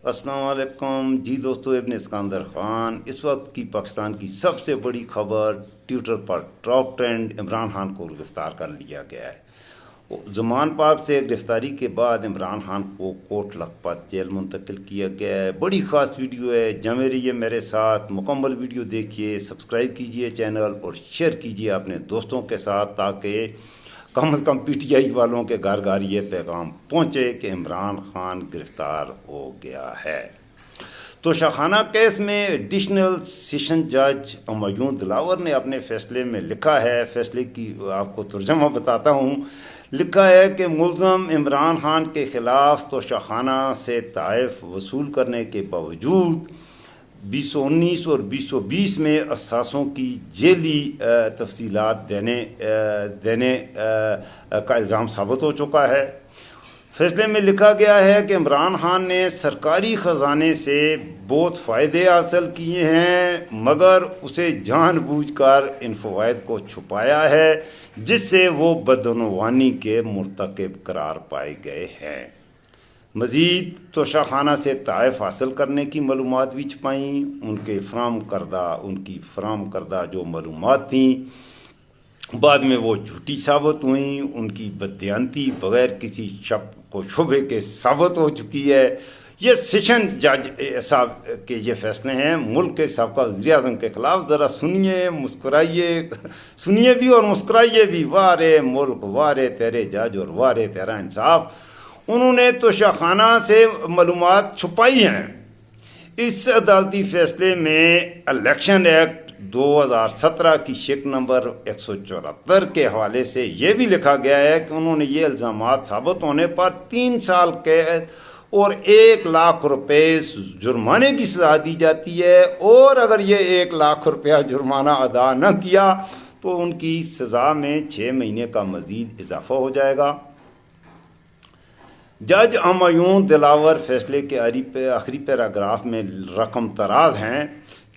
अस्सलाम वालेकुम जी दोस्तों, इब्न सिकंदर खान। इस वक्त की पाकिस्तान की सबसे बड़ी खबर, ट्विटर पर टॉप ट्रेंड, इमरान खान को गिरफ्तार कर लिया गया है। जमान पार्क से गिरफ्तारी के बाद इमरान खान को कोट लखपत जेल मुंतकिल किया गया है। बड़ी खास वीडियो है, जमे रहिए मेरे साथ, मुकम्मल वीडियो देखिए, सब्सक्राइब कीजिए चैनल और शेयर कीजिए अपने दोस्तों के साथ, ताकि कम से कम पीटीआई वालों के घर घर ये पैगाम पहुंचे कि इमरान खान गिरफ्तार हो गया है। तो शाखाना केस में एडिशनल सेशन जज हुमायूं दिलावर ने अपने फैसले में लिखा है, फैसले की आपको तर्जमा बताता हूँ। लिखा है कि मुल्ज़म इमरान खान के खिलाफ तो शाखाना से ताइफ वसूल करने के बावजूद 2019 और 2020 में असासों की जेली तफसीलात देने का इल्ज़ाम साबित हो चुका है। फैसले में लिखा गया है कि इमरान खान ने सरकारी ख़जाने से बहुत फ़ायदे हासिल किए हैं, मगर उसे जानबूझकर इन फ़वाइद को छुपाया है, जिससे वो बदनवानी के मुर्तकिब करार पाए गए हैं। मज़ीद तोशाखाना से ताइफ हासिल करने की मालूमात भी छपाई। उनकी फ़राम करदा जो मालूमात थी बाद में वो झूठी साबित हुई। उनकी बददियानती बगैर किसी शक को शुबे के साबित हो चुकी है। ये सेशन जज साहब के ये फैसले हैं मुल्क के साबका वज़ीर आज़म के खिलाफ। ज़रा सुनिए, मुस्कुराइए, सुनिए भी और मुस्कुराइए भी। वाह रे मुल्क, वाह रे तेरे जज और वाह रे तेरा इंसाफ। उन्होंने तो शाखाना से मालूमात छुपाई हैं। इस अदालती फैसले में इलेक्शन एक्ट 2017 की शिक नंबर 174 के हवाले से यह भी लिखा गया है कि उन्होंने ये इल्ज़ामात साबित होने पर 3 साल कैद और 1 लाख रुपए जुर्माने की सजा दी जाती है, और अगर ये 1 लाख रुपया जुर्माना अदा न किया तो उनकी सजा में 6 महीने का मजीद इजाफा हो जाएगा। जज हुमायूं दिलावर फैसले के आखिरी पैराग्राफ में रकम तराज हैं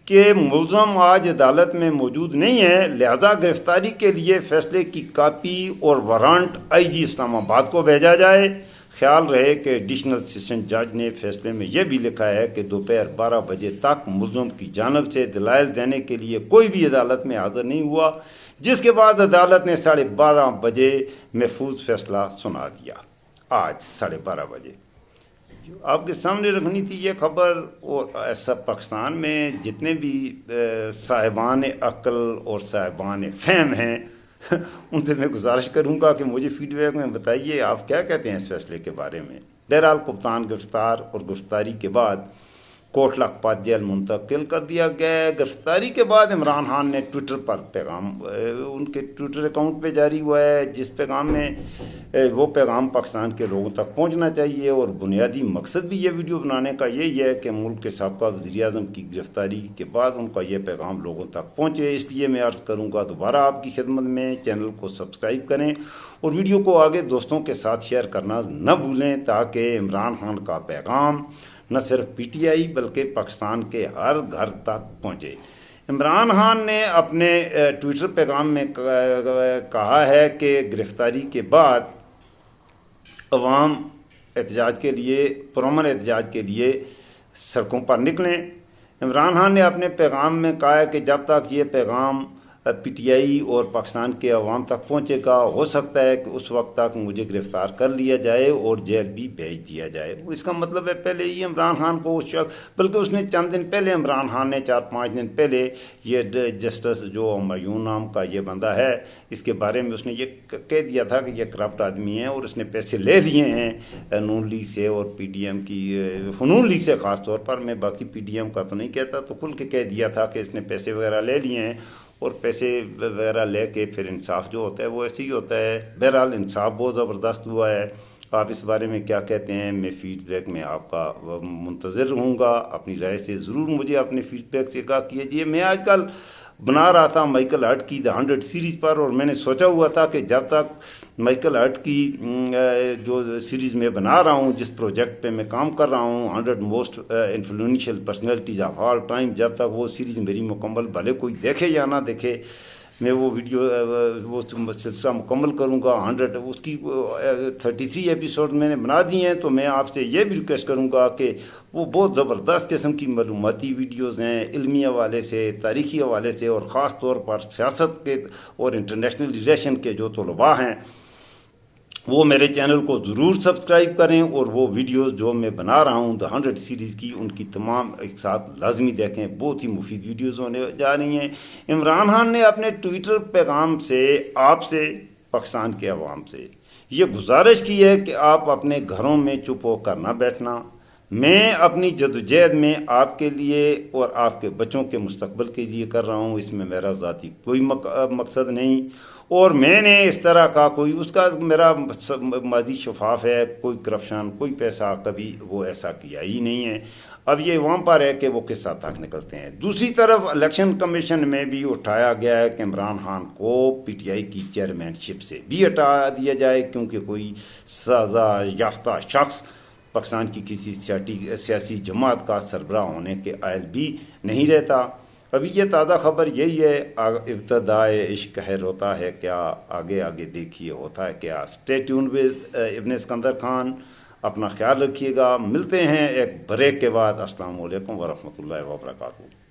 कि मुल्ज़म आज अदालत में मौजूद नहीं है, लिहाजा गिरफ्तारी के लिए फैसले की कापी और वारंट आईजी इस्लामाबाद को भेजा जाए। ख्याल रहे कि एडिशनल सेशन जज ने फैसले में यह भी लिखा है कि दोपहर 12 बजे तक मुल्ज़म की जानब से दलाइल देने के लिए कोई भी अदालत में हाजिर नहीं हुआ, जिसके बाद अदालत ने 12:30 बजे महफूज फैसला सुना दिया। आज 12:30 बजे आपके सामने रखनी थी ये खबर। और ऐसा पाकिस्तान में जितने भी साहिबान अक्ल और साहिबान फ़हम हैं उनसे मैं गुजारिश करूंगा कि मुझे फीडबैक में बताइए आप क्या कहते हैं इस फैसले के बारे में। बहरहाल कप्तान गिरफ्तार और गिरफ्तारी के बाद कोट लखपत जेल मुंतकिल कर दिया गया है। गिरफ्तारी के बाद इमरान खान ने ट्विटर पर पैगाम उनके ट्विटर अकाउंट पे जारी हुआ है, जिस पैगाम में वो पैगाम पाकिस्तान के लोगों तक पहुंचना चाहिए। और बुनियादी मकसद भी ये वीडियो बनाने का यही है कि मुल्क के साबका वज़ीर आज़म की गिरफ्तारी के बाद उनका ये पैगाम लोगों तक पहुँचे। इसलिए मैं अर्ज़ करूँगा दोबारा आपकी खिदमत में, चैनल को सब्सक्राइब करें और वीडियो को आगे दोस्तों के साथ शेयर करना न भूलें, ताकि इमरान खान का पैगाम न सिर्फ पीटीआई बल्कि पाकिस्तान के हर घर तक पहुंचे। इमरान खान ने अपने ट्विटर पैगाम में कहा है कि गिरफ्तारी के बाद अवाम एहतजाज के लिए, पुरअमन एहतजाज के लिए सड़कों पर निकलें। इमरान खान ने अपने पैगाम में कहा है कि जब तक ये पैगाम पीटीआई और पाकिस्तान के अवाम तक पहुंचेगा, हो सकता है कि उस वक्त तक मुझे गिरफ्तार कर लिया जाए और जेल भी भेज दिया जाए। इसका मतलब है पहले ही इमरान खान को उस वक्त, बल्कि उसने चंद दिन पहले, इमरान खान ने 4-5 दिन पहले ये जस्टिस जो हुमायूं नाम का ये बंदा है, इसके बारे में उसने ये कह दिया था कि ये करप्ट आदमी है और इसने पैसे ले लिए हैं नून लीग से और पीडीएम की, नून लीग से ख़ास तौर पर। मैं बाकी पीडीएम का तो नहीं कहता, तो खुल के कह दिया था कि इसने पैसे वगैरह ले लिए हैं और पैसे वगैरह लेके फिर इंसाफ जो होता है वो ऐसे ही होता है। बहरहाल इंसाफ बहुत ज़बरदस्त हुआ है। आप इस बारे में क्या कहते हैं, मैं फीडबैक में आपका मुंतज़िर रहूँगा। अपनी राय से ज़रूर मुझे अपने फीडबैक से आगाह कीजिए। मैं आजकल बना रहा था माइकल हर्ट की द 100 सीरीज़ पर, और मैंने सोचा हुआ था कि जब तक माइकल हर्ट की जो सीरीज़ में बना रहा हूँ, जिस प्रोजेक्ट पे मैं काम कर रहा हूँ, 100 most influential personalities of all time, जब तक वो सीरीज़ मेरी मुकम्मल, भले कोई देखे या ना देखे, میں وہ ویڈیو وہ سلسلہ مکمل کروں گا 100 اس کی 33 ایپیسوڈ میں نے بنا دی ہیں. تو میں آپ سے یہ بھی ریکویسٹ کروں گا کہ وہ بہت زبردست قسم کی معلوماتی ویڈیوز ہیں، علمی حوالے سے، تاریخی حوالے سے، اور خاص طور پر سیاست کے اور انٹرنیشنل ریلیشن کے جو طلباء ہیں وہ میرے چینل کو ضرور سبسکرائب کریں، اور وہ ویڈیوز جو میں بنا رہا ہوں The 100 سیریز کی ان کی تمام ایک ساتھ لازمی دیکھیں. بہت ہی مفید ویڈیوز ہونے جا رہی ہیں. عمران خان نے اپنے ٹویٹر پیغام سے آپ سے، پاکستان کے عوام سے یہ گزارش کی ہے کہ آپ اپنے گھروں میں چپ ہو کر نہ بیٹھنا. میں اپنی جدوجہد میں آپ کے لیے اور آپ کے بچوں کے مستقبل کے لیے کر رہا ہوں. اس میں میرا ذاتی کوئی مقصد نہیں، اور میں نے اس طرح کا کوئی اس کا میرا ماضی شفاف ہے، کوئی کرپشن، کوئی پیسہ کبھی وہ ایسا کیا ہی نہیں ہے. اب یہ وہاں پر ہے کہ وہ کس حد تک نکلتے ہیں. دوسری طرف الیکشن کمیشن میں بھی اٹھایا گیا ہے کہ عمران خان کو پی ٹی آئی کی چیئرمین شپ سے بھی ہٹا دیا جائے، کیونکہ کوئی سزا یافتہ شخص پاکستان کی کسی سیاسی جماعت کا سربراہ ہونے کے اہل بھی نہیں رہتا. ابھی یہ تازہ خبر یہی ہے. ابتدائے عشق ہے روتا ہے کیا، آگے آگے دیکھیے ہوتا ہے کیا. اسٹے ٹیون ود ابن اسکندر خان. اپنا خیال رکھیے گا. ملتے ہیں ایک بریک کے بعد. السلام علیکم ورحمۃ اللہ وبرکاتہ.